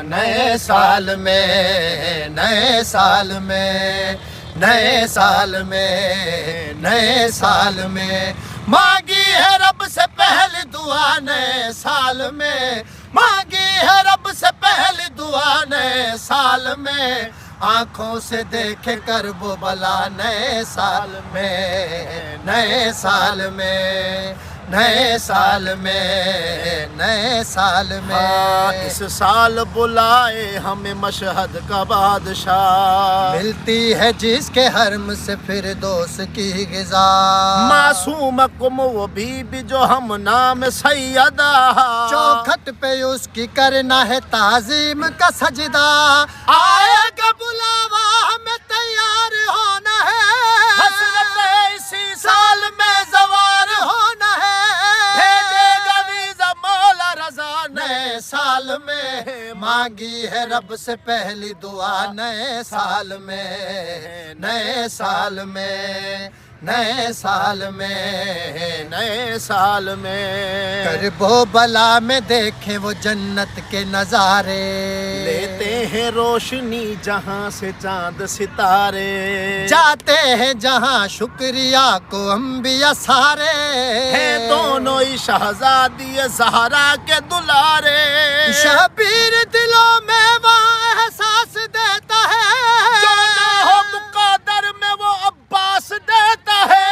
نئے سال میں نئے سال میں نئے سال میں نئے سال میں مانگی ہے رب سے پہلی دعا نئے سال میں مانگی ہے رب سے پہلی دعا نئے سال میں آنکھوں سے دیکھے کرب و بلا نئے سال میں نئے سال میں نئے سال میں نئے سال میں اس سال بلائے ہمیں مشہد کا بادشاہ ملتی ہے جس کے حرم سے فردوس کی غذا معصوم کم وہ بھی جو ہم نام سیدہ چوکھٹ پہ اس کی کرنا ہے تعظیم کا سجدہ آئے گا بلاوا ہمیں تیار ہونا ہے حسرت اسی سال میں زوار ہونا ہے بھیجے گا ویزا مولا رضا نئے سال میں مانگی ہے رب سے پہلی دعا نئے سال میں نئے سال میں نئے سال میں نئے سال میں کرب و بلا میں دیکھیں وہ جنت کے نظارے لیتے ہیں روشنی جہاں سے چاند ستارے جاتے ہیں جہاں شکریہ کو انبیاء سارے ہیں دونوں ہی شہزادی زہرا کے دلارے شبیر دلوں میں وہاں احساس دیتا ہے جو نہ ہو مقدر میں وہ عباس دیتا ہے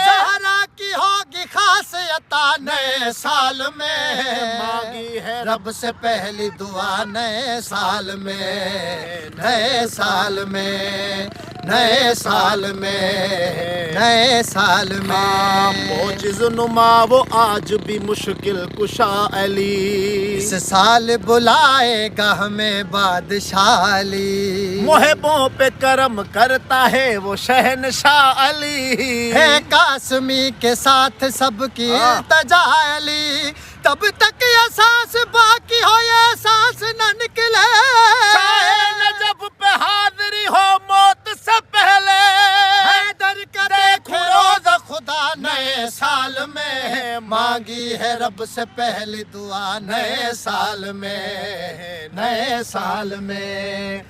زہرا کی ہوگی خاص عطا نئے سال میں مانگی ہے رب سے پہلی دعا نئے سال میں نئے سال میں نئے سال میں نئے سال میں موجز نما وہ آج بھی مشکل کشا علی اس سال بلائے گا ہمیں بادشاہ علی محبوں پہ کرم کرتا ہے وہ شہنشاہ علی ہے قاسمی کے ساتھ سب کی التجا علی تب تک یہ سانس باقی ہو یہ سانس نہ نکلے شاہ نجف پہ حاضری ہو موت سے پہلے حیدر کا دیکھو روز خدا نئے سال میں مانگی ہے رب سے پہلی دعا نئے سال میں نئے سال میں